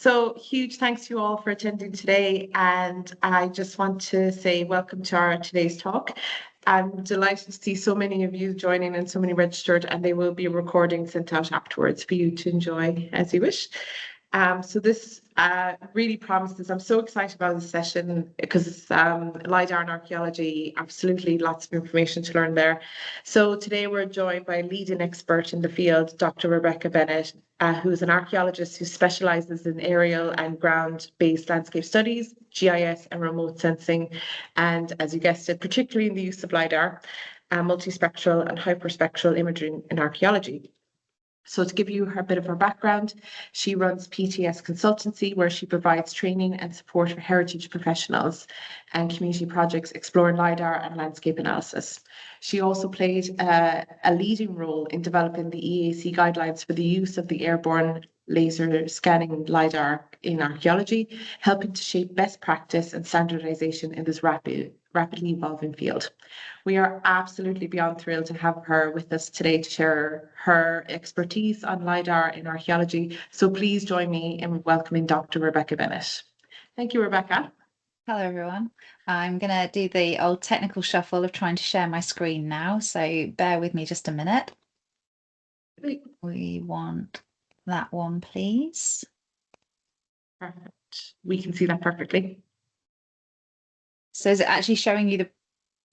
So huge thanks to you all for attending today. And I just want to say welcome to our today's talk. I'm delighted to see so many of you joining and so many registered, and they will be recording sent out afterwards for you to enjoy as you wish. So this really promises. I'm so excited about this session because it's LiDAR and archaeology, absolutely lots of information to learn there. So today we're joined by a leading expert in the field, Dr. Rebecca Bennett, who's an archaeologist who specializes in aerial and ground-based landscape studies, GIS and remote sensing, and as you guessed it, particularly in the use of LiDAR, multispectral and hyperspectral imaging in archaeology. So to give you a bit of her background, she runs PTS Consultancy, where she provides training and support for heritage professionals and community projects exploring LiDAR and landscape analysis. She also played a leading role in developing the EAC guidelines for the use of the airborne laser scanning LiDAR in archaeology, helping to shape best practice and standardization in this rapidly evolving field. We are absolutely beyond thrilled to have her with us today to share her expertise on LiDAR in archaeology. So please join me in welcoming Dr. Rebecca Bennett. Thank you, Rebecca. Hello, everyone. I'm going to do the old technical shuffle of trying to share my screen now, so bear with me just a minute. We want that one, please. Perfect. We can see that perfectly. So is it actually showing you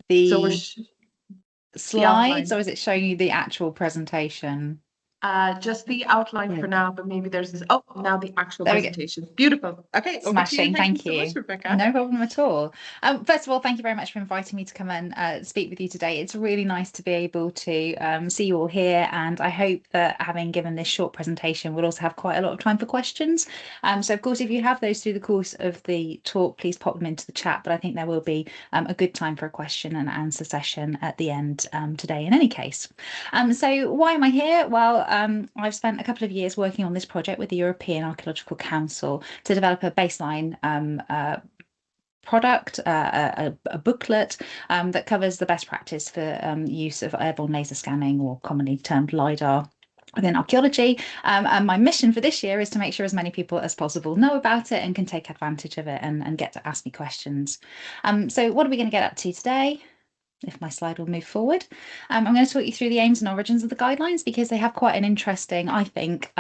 the slides, or is it showing you the actual presentation? Just the outline for now, but maybe there's this. Oh, now the actual presentation. Beautiful. Okay, smashing. Thank you so much, Rebecca. No problem at all. First of all, thank you very much for inviting me to come and speak with you today. It's really nice to be able to see you all here, and I hope that having given this short presentation, we'll also have quite a lot of time for questions. So of course, if you have those through the course of the talk, please pop them into the chat. But I think there will be a good time for a question and answer session at the end today. In any case, so why am I here? Well, I've spent a couple of years working on this project with the European Archaeological Council to develop a baseline product, a booklet that covers the best practice for use of airborne laser scanning, or commonly termed LiDAR, within archaeology. And my mission for this year is to make sure as many people as possible know about it and can take advantage of it and get to ask me questions. So what are we going to get up to today? If my slide will move forward. I'm going to talk you through the aims and origins of the guidelines, because they have quite an interesting, I think,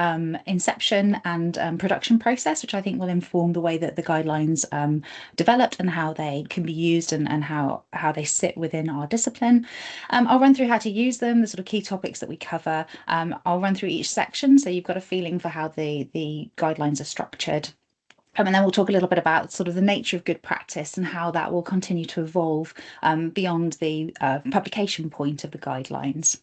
inception and production process, which I think will inform the way that the guidelines developed and how they can be used and how they sit within our discipline. I'll run through how to use them, the sort of key topics that we cover. I'll run through each section, so you've got a feeling for how the guidelines are structured. And then we'll talk a little bit about sort of the nature of good practice and how that will continue to evolve beyond the publication point of the guidelines.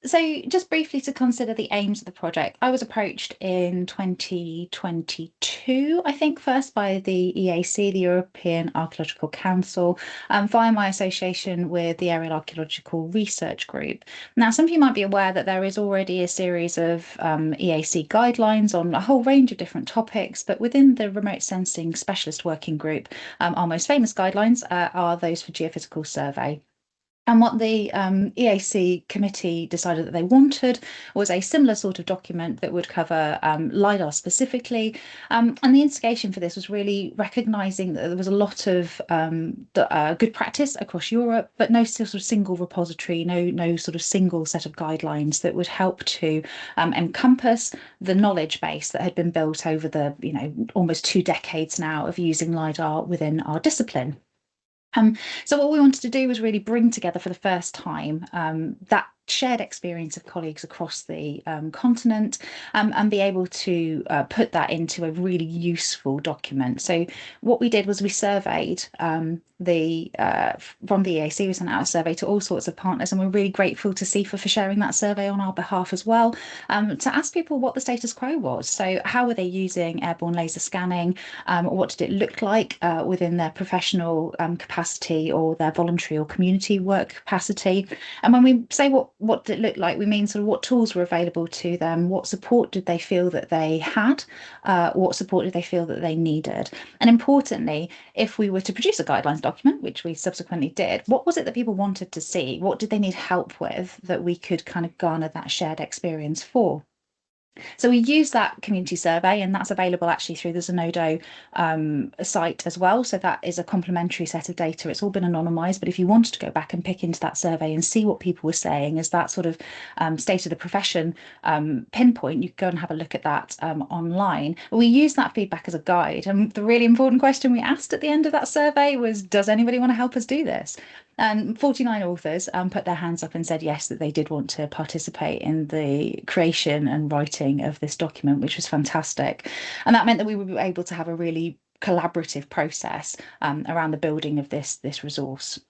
So just briefly to consider the aims of the project, I was approached in 2022, I think, first by the EAC, the European Archaeological Council, via my association with the Aerial Archaeological Research Group. Now, some of you might be aware that there is already a series of EAC guidelines on a whole range of different topics, but within the Remote Sensing Specialist Working Group, our most famous guidelines are those for geophysical survey. And what the EAC committee decided that they wanted was a similar sort of document that would cover LiDAR specifically. And the instigation for this was really recognising that there was a lot of good practice across Europe, but no sort of single repository, no sort of single set of guidelines that would help to encompass the knowledge base that had been built over the almost 2 decades now of using LiDAR within our discipline. So what we wanted to do was really bring together for the first time that shared experience of colleagues across the continent and be able to put that into a really useful document. So what we did was we surveyed from the EAC, we sent out a survey to all sorts of partners, and we're really grateful to CIfA for sharing that survey on our behalf as well, to ask people what the status quo was. So how were they using airborne laser scanning? What did it look like within their professional capacity or their voluntary or community work capacity? And when we say what did it look like, we mean sort of what tools were available to them, what support did they feel that they had, what support did they feel that they needed, and importantly, if we were to produce a guidelines document, which we subsequently did, what was it that people wanted to see? What did they need help with that we could kind of garner that shared experience for? So we use that community survey, and that's available actually through the Zenodo site as well. So that is a complementary set of data. It's all been anonymized, but if you wanted to go back and pick into that survey and see what people were saying as that sort of state of the profession pinpoint, you can go and have a look at that online. We use that feedback as a guide. And the really important question we asked at the end of that survey was, does anybody want to help us do this? And 49 authors put their hands up and said yes, that they did want to participate in the creation and writing of this document, which was fantastic. And that meant that we were able to have a really collaborative process around the building of this resource.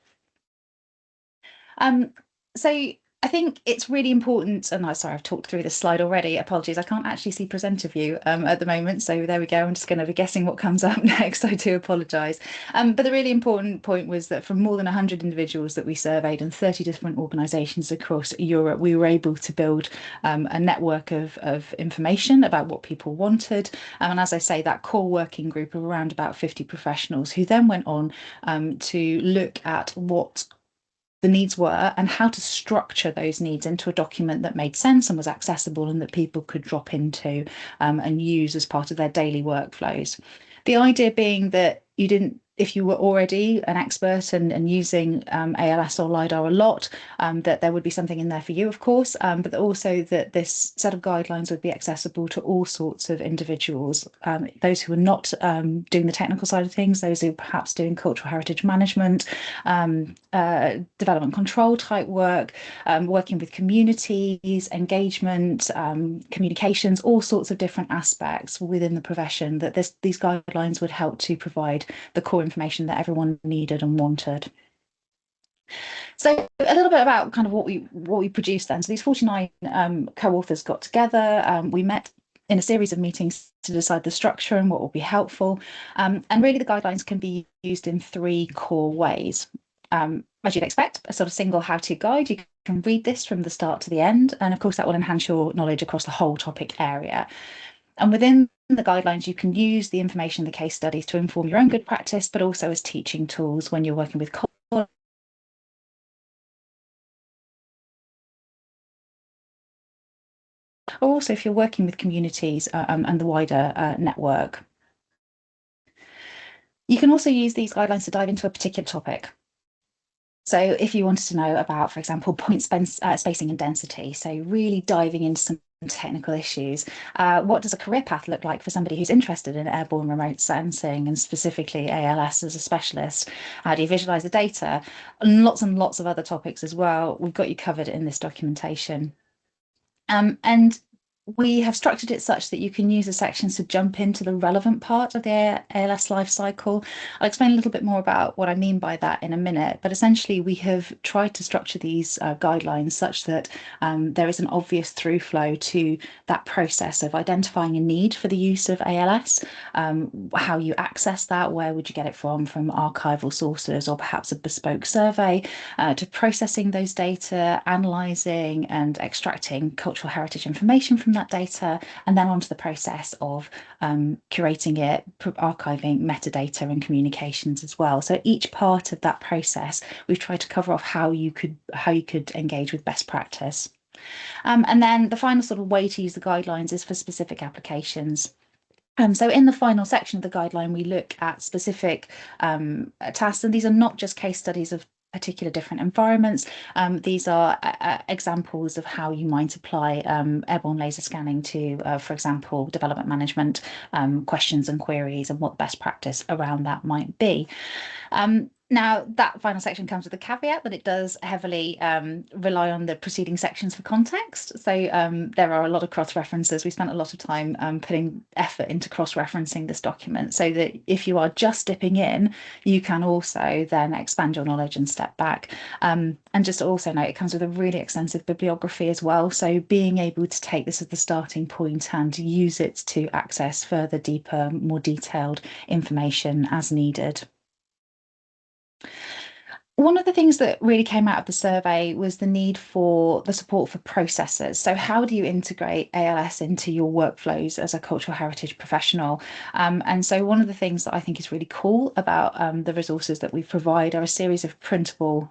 So I think it's really important, and I'm sorry, I've talked through this slide already. Apologies, I can't actually see presenter view at the moment. So there we go. I'm just going to be guessing what comes up next. I do apologise. But the really important point was that from more than 100 individuals that we surveyed and 30 different organisations across Europe, we were able to build a network of information about what people wanted. And as I say, that core working group of around about 50 professionals who then went on to look at what the needs were and how to structure those needs into a document that made sense and was accessible and that people could drop into and use as part of their daily workflows. The idea being that you didn't, if you were already an expert and using ALS or LiDAR a lot, that there would be something in there for you, of course, but also that this set of guidelines would be accessible to all sorts of individuals, those who are not doing the technical side of things, those who are perhaps doing cultural heritage management, development control type work, working with communities, engagement, communications, all sorts of different aspects within the profession, that these guidelines would help to provide the core information that everyone needed and wanted. So a little bit about kind of what we produced then. So these 49 co-authors got together. We met in a series of meetings to decide the structure and what will be helpful. And really the guidelines can be used in three core ways. As you'd expect, a sort of single how-to guide. You can read this from the start to the end. And of course, that will enhance your knowledge across the whole topic area. And within the guidelines, you can use the information, the case studies to inform your own good practice, but also as teaching tools when you're working with or also if you're working with communities and the wider network. You can also use these guidelines to dive into a particular topic. So if you wanted to know about, for example, point spacing and density, so really diving into some technical issues. What does a career path look like for somebody who's interested in airborne remote sensing and specifically ALS as a specialist? How do you visualize the data? And lots of other topics as well. We've got you covered in this documentation. And we have structured it such that you can use the sections to jump into the relevant part of the ALS life cycle. I'll explain a little bit more about what I mean by that in a minute, but essentially we have tried to structure these guidelines such that there is an obvious through flow to that process of identifying a need for the use of ALS, how you access that, where would you get it from archival sources or perhaps a bespoke survey, to processing those data, analysing and extracting cultural heritage information from that data, and then onto the process of curating it, archiving metadata and communications as well. So each part of that process, we've tried to cover off how you could engage with best practice. And then the final sort of way to use the guidelines is for specific applications. So in the final section of the guideline, we look at specific tasks, and these are not just case studies of particular different environments. These are examples of how you might apply airborne laser scanning to, for example, development management questions and queries, and what best practice around that might be. Now, that final section comes with a caveat that it does heavily rely on the preceding sections for context. So there are a lot of cross-references. We spent a lot of time putting effort into cross-referencing this document so that if you are just dipping in, you can also then expand your knowledge and step back. And just also note, it comes with a really extensive bibliography as well. So being able to take this as the starting point and to use it to access further, deeper, more detailed information as needed. One of the things that really came out of the survey was the need for the support for processors. So how do you integrate ALS into your workflows as a cultural heritage professional? And so one of the things that I think is really cool about the resources that we provide are a series of printable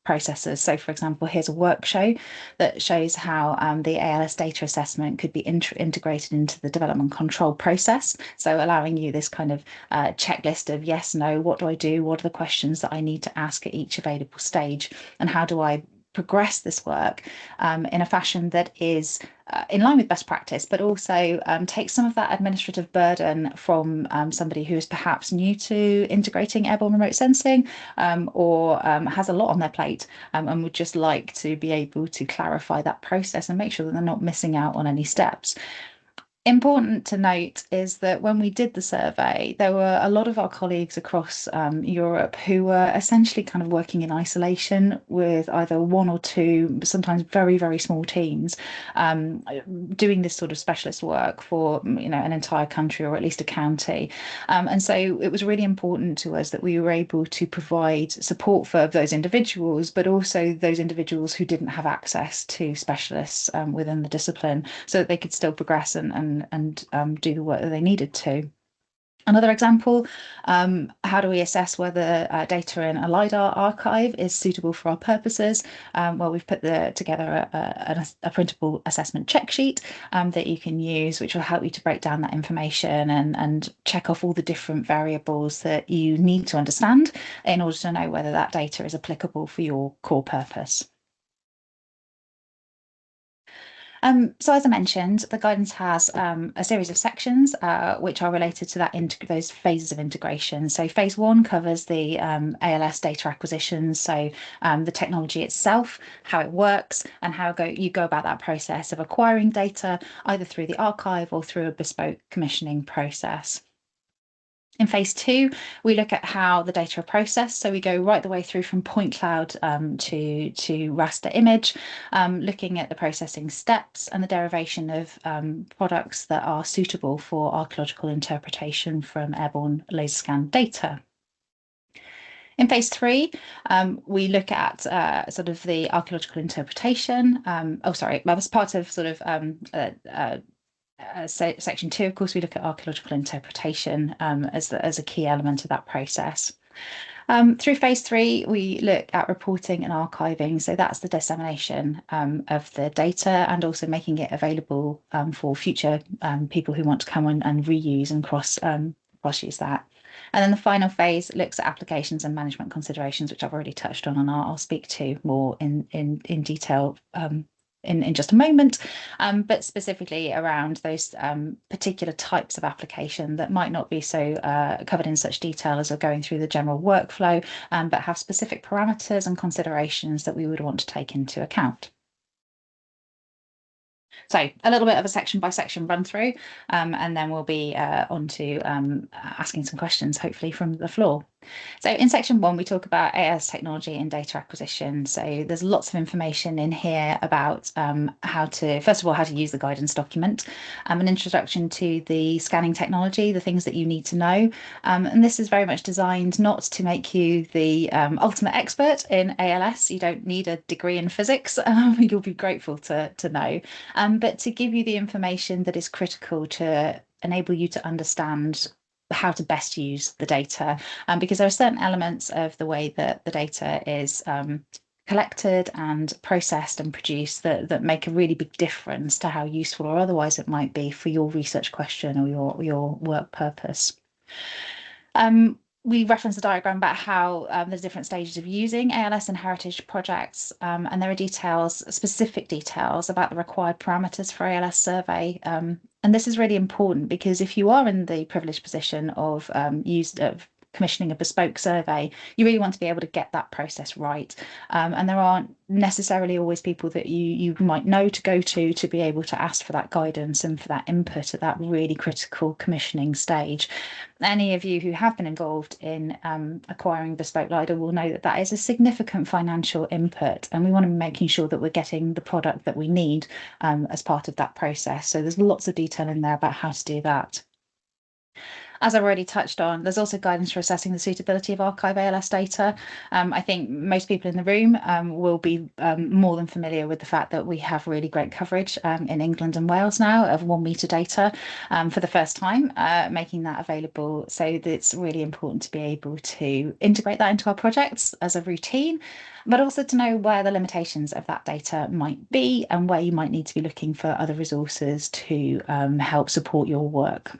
processes. So, for example, here's a workshow that shows how the ALS data assessment could be integrated into the development control process. So allowing you this kind of checklist of yes, no, what do I do? What are the questions that I need to ask at each available stage? And how do I progress this work in a fashion that is in line with best practice, but also takes some of that administrative burden from somebody who is perhaps new to integrating airborne remote sensing or has a lot on their plate and would just like to be able to clarify that process and make sure that they're not missing out on any steps. Important to note is that when we did the survey, there were a lot of our colleagues across Europe who were essentially kind of working in isolation with either one or two, sometimes very, very small teams, doing this sort of specialist work for an entire country or at least a county. And so it was really important to us that we were able to provide support for those individuals, but also those individuals who didn't have access to specialists within the discipline, so that they could still progress and do the work that they needed to. Another example, how do we assess whether data in a LiDAR archive is suitable for our purposes? Well, we've put together a printable assessment check sheet that you can use, which will help you to break down that information and check off all the different variables that you need to understand in order to know whether that data is applicable for your core purpose. So as I mentioned, the guidance has a series of sections which are related to those phases of integration. So phase 1 covers the ALS data acquisition, so the technology itself, how it works, and how you go about that process of acquiring data, either through the archive or through a bespoke commissioning process. In phase 2, we look at how the data are processed. So we go right the way through from point cloud to raster image, looking at the processing steps and the derivation of products that are suitable for archaeological interpretation from airborne laser scan data. In phase 3, we look at sort of the archaeological interpretation. As part of sort of section 2, of course, we look at archaeological interpretation as a key element of that process. Through phase 3, we look at reporting and archiving. So that's the dissemination of the data and also making it available for future people who want to come and reuse and cross-use that. And then the final phase looks at applications and management considerations, which I've already touched on, and I'll speak to more in detail in just a moment, but specifically around those particular types of application that might not be so covered in such detail as are going through the general workflow, but have specific parameters and considerations that we would want to take into account. So a little bit of a section by section run through, and then we'll be on to asking some questions, hopefully from the floor. So in section 1, we talk about ALS technology and data acquisition. So there's lots of information in here about first of all, how to use the guidance document, an introduction to the scanning technology, the things that you need to know. And this is very much designed not to make you the ultimate expert in ALS. You don't need a degree in physics. You'll be grateful to know, but to give you the information that is critical to enable you to understand how to best use the data, because there are certain elements of the way that the data is collected and processed and produced that make a really big difference to how useful or otherwise it might be for your research question or your work purpose. We reference a diagram about how there's different stages of using ALS and heritage projects, and there are specific details about the required parameters for ALS survey. And this is really important because if you are in the privileged position of commissioning a bespoke survey, you really want to be able to get that process right. And there aren't necessarily always people that you might know to go to be able to ask for that guidance and for that input at that really critical commissioning stage. Any of you who have been involved in acquiring bespoke LiDAR will know that that is a significant financial input, and we want to be making sure that we're getting the product that we need as part of that process. So there's lots of detail in there about how to do that. As I've already touched on, there's also guidance for assessing the suitability of archive ALS data. I think most people in the room will be more than familiar with the fact that we have really great coverage in England and Wales now of 1 metre data for the first time, making that available. So it's really important to be able to integrate that into our projects as a routine, but also to know where the limitations of that data might be and where you might need to be looking for other resources to help support your work.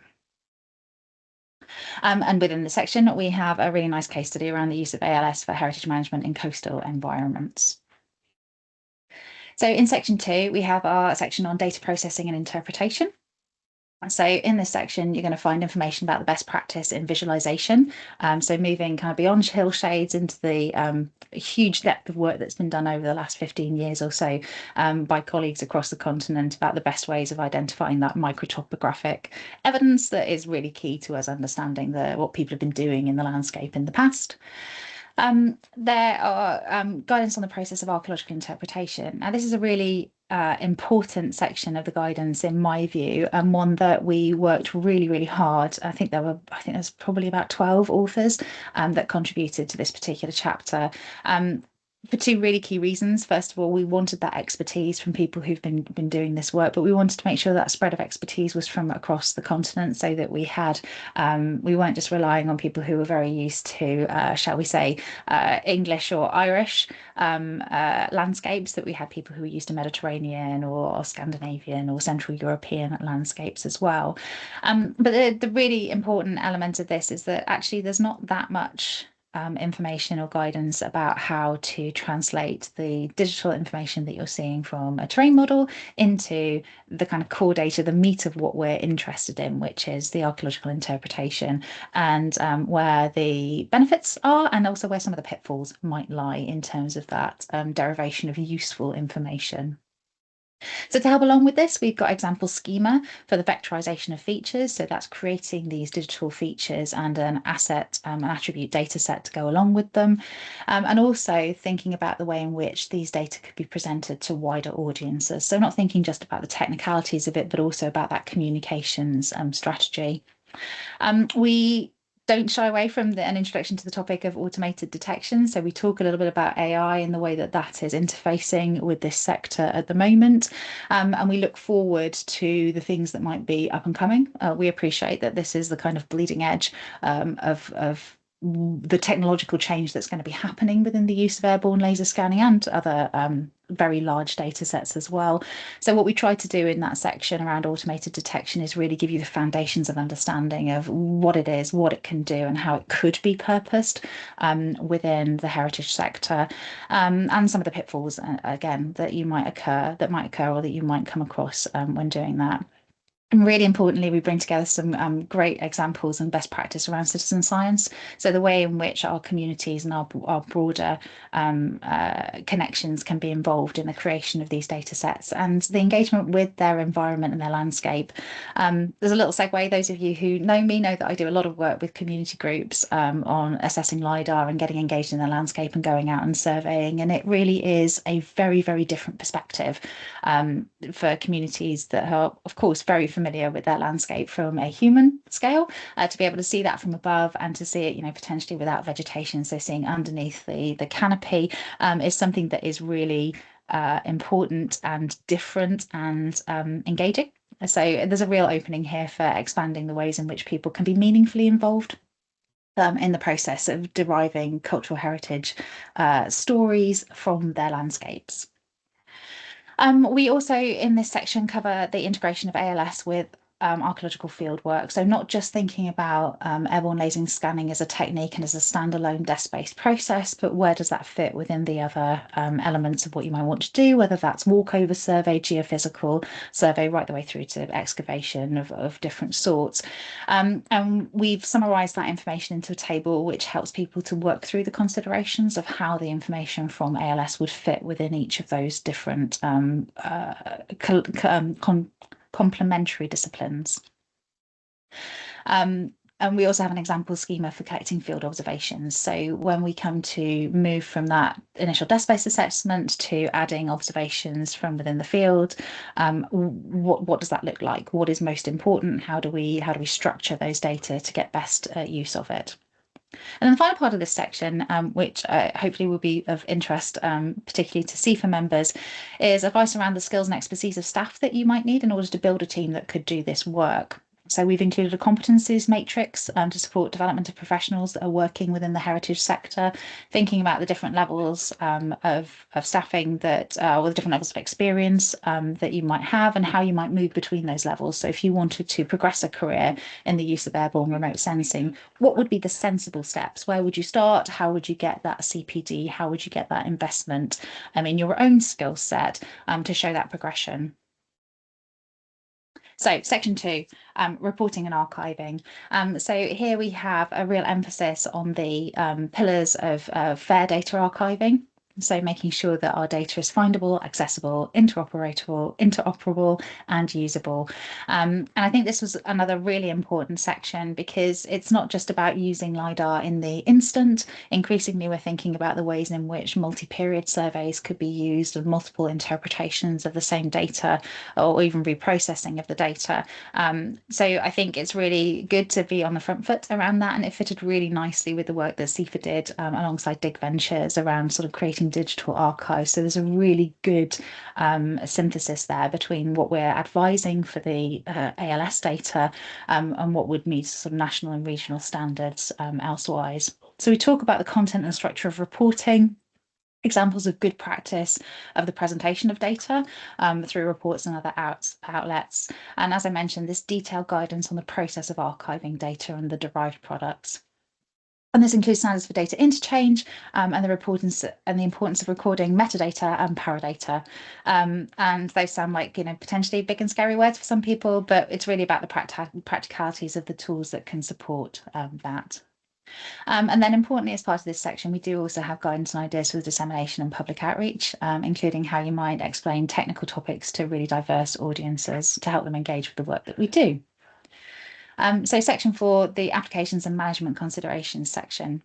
And within the section, we have a really nice case study around the use of ALS for heritage management in coastal environments. So in section 2, we have our section on data processing and interpretation. So in this section, you're going to find information about the best practice in visualization. So moving kind of beyond hill shades into the huge depth of work that's been done over the last 15 years or so by colleagues across the continent about the best ways of identifying that microtopographic evidence that is really key to us understanding what people have been doing in the landscape in the past. There are guidance on the process of archaeological interpretation. Now, this is a really important section of the guidance, in my view, and one that we worked really, really hard. I think there's probably about 12 authors that contributed to this particular chapter. For 2 really key reasons. First of all, we wanted that expertise from people who've been doing this work, but we wanted to make sure that spread of expertise was from across the continent, so that we weren't just relying on people who were very used to, shall we say, English or Irish landscapes, that we had people who were used to Mediterranean or Scandinavian or Central European landscapes as well. But the really important element of this is that actually there's not that much information or guidance about how to translate the digital information that you're seeing from a terrain model into the kind of core data, the meat of what we're interested in, which is the archaeological interpretation, and where the benefits are, and also where some of the pitfalls might lie in terms of that derivation of useful information. So to help along with this, we've got example schema for the vectorization of features. So that's creating these digital features and an asset, an attribute data set to go along with them. And also thinking about the way in which these data could be presented to wider audiences. So not thinking just about the technicalities of it, but also about that communications strategy. We don't shy away from an introduction to the topic of automated detection. So we talk a little bit about AI and the way that that is interfacing with this sector at the moment. And we look forward to the things that might be up and coming. We appreciate that this is the kind of bleeding edge of the technological change that's going to be happening within the use of airborne laser scanning and other very large data sets as well. So what we try to do in that section around automated detection is really give you the foundations of understanding of what it is, what it can do, and how it could be purposed within the heritage sector, and some of the pitfalls again that might occur or that you might come across when doing that. And really importantly, we bring together some great examples and best practice around citizen science. So the way in which our communities and our broader connections can be involved in the creation of these data sets and the engagement with their environment and their landscape. There's a little segue. Those of you who know me know that I do a lot of work with community groups on assessing LiDAR and getting engaged in the landscape and going out and surveying. And it really is a very, very different perspective for communities that are, of course, very familiar with their landscape from a human scale, to be able to see that from above and to see it, potentially without vegetation. So seeing underneath the canopy is something that is really important and different and engaging. So there's a real opening here for expanding the ways in which people can be meaningfully involved in the process of deriving cultural heritage stories from their landscapes. We also, in this section, cover the integration of ALS with archaeological field work. So not just thinking about airborne laser scanning as a technique and as a standalone desk-based process, but where does that fit within the other elements of what you might want to do, whether that's walkover survey, geophysical survey, right the way through to excavation of different sorts. And we've summarised that information into a table which helps people to work through the considerations of how the information from ALS would fit within each of those different complementary disciplines. And we also have an example schema for collecting field observations. So when we come to move from that initial desk-based assessment to adding observations from within the field, what does that look like? What is most important? How do we structure those data to get best use of it? And then the final part of this section, which hopefully will be of interest, particularly to CIfA members, is advice around the skills and expertise of staff that you might need in order to build a team that could do this work. So we've included a competencies matrix to support development of professionals that are working within the heritage sector, thinking about the different levels of staffing that, or the different levels of experience that you might have and how you might move between those levels. So if you wanted to progress a career in the use of airborne remote sensing, what would be the sensible steps? Where would you start? How would you get that CPD? How would you get that investment in your own skill set to show that progression? So section 2, reporting and archiving. So here we have a real emphasis on the pillars of fair data archiving. So making sure that our data is findable, accessible, interoperable, and usable. And I think this was another really important section because it's not just about using LiDAR in the instant. Increasingly, we're thinking about the ways in which multi-period surveys could be used and multiple interpretations of the same data or even reprocessing of the data. So I think it's really good to be on the front foot around that, and it fitted really nicely with the work that CIfA did alongside Dig Ventures around sort of creating digital archives. So there's a really good synthesis there between what we're advising for the ALS data and what would meet sort of national and regional standards elsewise. So we talk about the content and structure of reporting, examples of good practice of the presentation of data through reports and other outlets. And as I mentioned, this detailed guidance on the process of archiving data and the derived products. And this includes standards for data interchange and the importance of recording metadata and paradata. And those sound like, potentially big and scary words for some people, but it's really about the practicalities of the tools that can support that. And then importantly, as part of this section, we do also have guidance and ideas for the dissemination and public outreach, including how you might explain technical topics to really diverse audiences to help them engage with the work that we do. So section 4, the applications and management considerations section.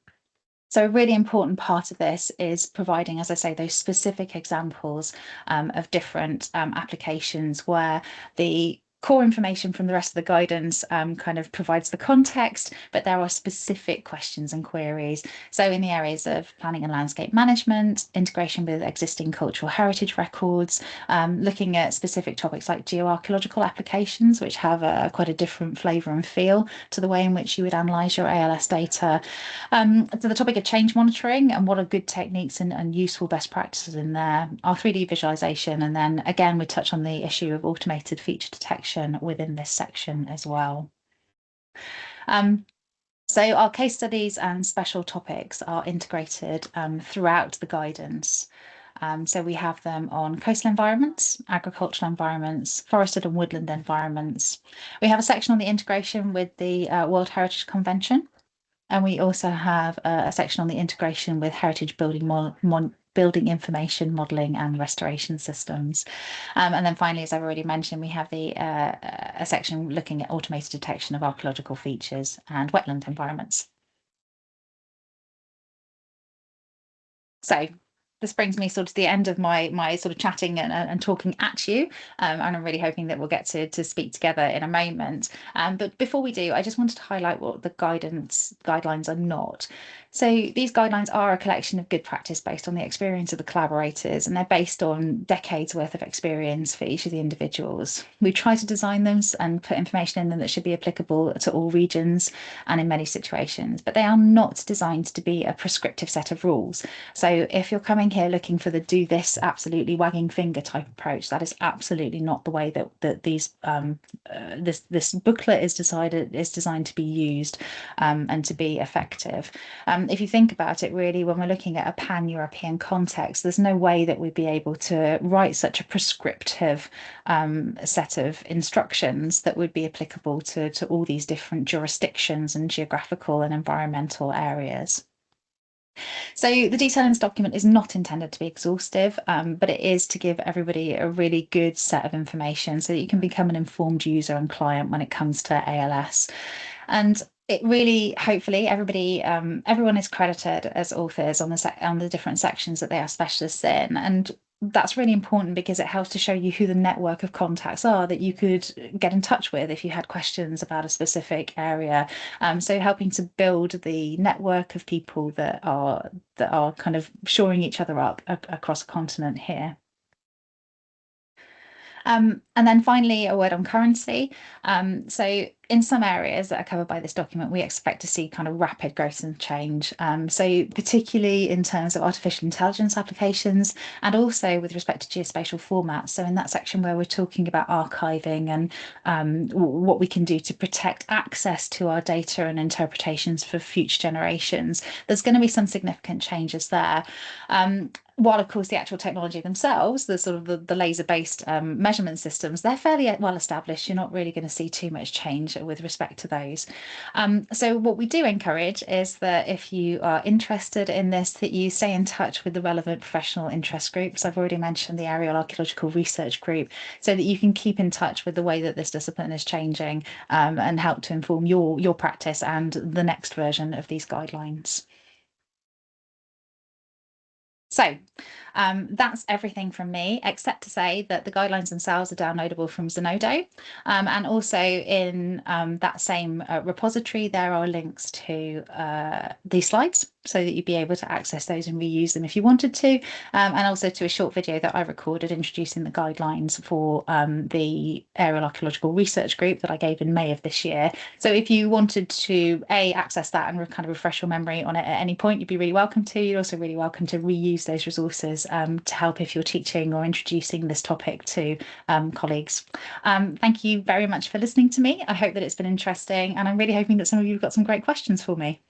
So a really important part of this is providing, as I say, those specific examples of different applications where the core information from the rest of the guidance kind of provides the context, but there are specific questions and queries. So in the areas of planning and landscape management, integration with existing cultural heritage records, looking at specific topics like geoarchaeological applications, which have quite a different flavour and feel to the way in which you would analyse your ALS data. To the topic of change monitoring and what are good techniques and useful best practices in there, our 3D visualisation, and then again we touch on the issue of automated feature detection within this section as well. So our case studies and special topics are integrated throughout the guidance. So we have them on coastal environments, agricultural environments, forested and woodland environments. We have a section on the integration with the World Heritage Convention. And we also have a section on the integration with heritage building information modelling and restoration systems. And then finally, as I've already mentioned, we have a section looking at automated detection of archaeological features and wetland environments. So this brings me sort of to the end of my sort of chatting and talking at you, and I'm really hoping that we'll get to speak together in a moment. But before we do, I just wanted to highlight what the guidelines are not. So these guidelines are a collection of good practice based on the experience of the collaborators, and they're based on decades worth of experience for each of the individuals. We try to design them and put information in them that should be applicable to all regions and in many situations, but they are not designed to be a prescriptive set of rules. So if you're coming here looking for the do this absolutely wagging finger type approach, that is absolutely not the way that these this booklet is designed to be used and to be effective. If you think about it, really, when we're looking at a pan-European context, there's no way that we'd be able to write such a prescriptive set of instructions that would be applicable to all these different jurisdictions and geographical and environmental areas. So the detail in this document is not intended to be exhaustive, but it is to give everybody a really good set of information so that you can become an informed user and client when it comes to ALS. And it really, hopefully, everyone is credited as authors on the different sections that they are specialists in, and that's really important because it helps to show you who the network of contacts are that you could get in touch with if you had questions about a specific area. So helping to build the network of people that are kind of shoring each other up across a continent here. And then finally, a word on currency. So in some areas that are covered by this document, we expect to see kind of rapid growth and change. So particularly in terms of artificial intelligence applications and also with respect to geospatial formats. So in that section where we're talking about archiving and what we can do to protect access to our data and interpretations for future generations, there's going to be some significant changes there. While of course the actual technology themselves, the sort of the laser-based measurement systems, they're fairly well established. You're not really going to see too much change with respect to those. So what we do encourage is that if you are interested in this, that you stay in touch with the relevant professional interest groups. I've already mentioned the Aerial Archaeological Research Group, so that you can keep in touch with the way that this discipline is changing and help to inform your practice and the next version of these guidelines. So that's everything from me, except to say that the guidelines themselves are downloadable from Zenodo. And also in that same repository, there are links to these slides so that you'd be able to access those and reuse them if you wanted to, and also to a short video that I recorded introducing the guidelines for the Aerial Archaeological Research Group that I gave in May of this year. So if you wanted to access that and kind of refresh your memory on it at any point, you'd be really welcome to. You're also really welcome to reuse those resources to help if you're teaching or introducing this topic to colleagues. Thank you very much for listening to me. I hope that it's been interesting, and I'm really hoping that some of you have got some great questions for me.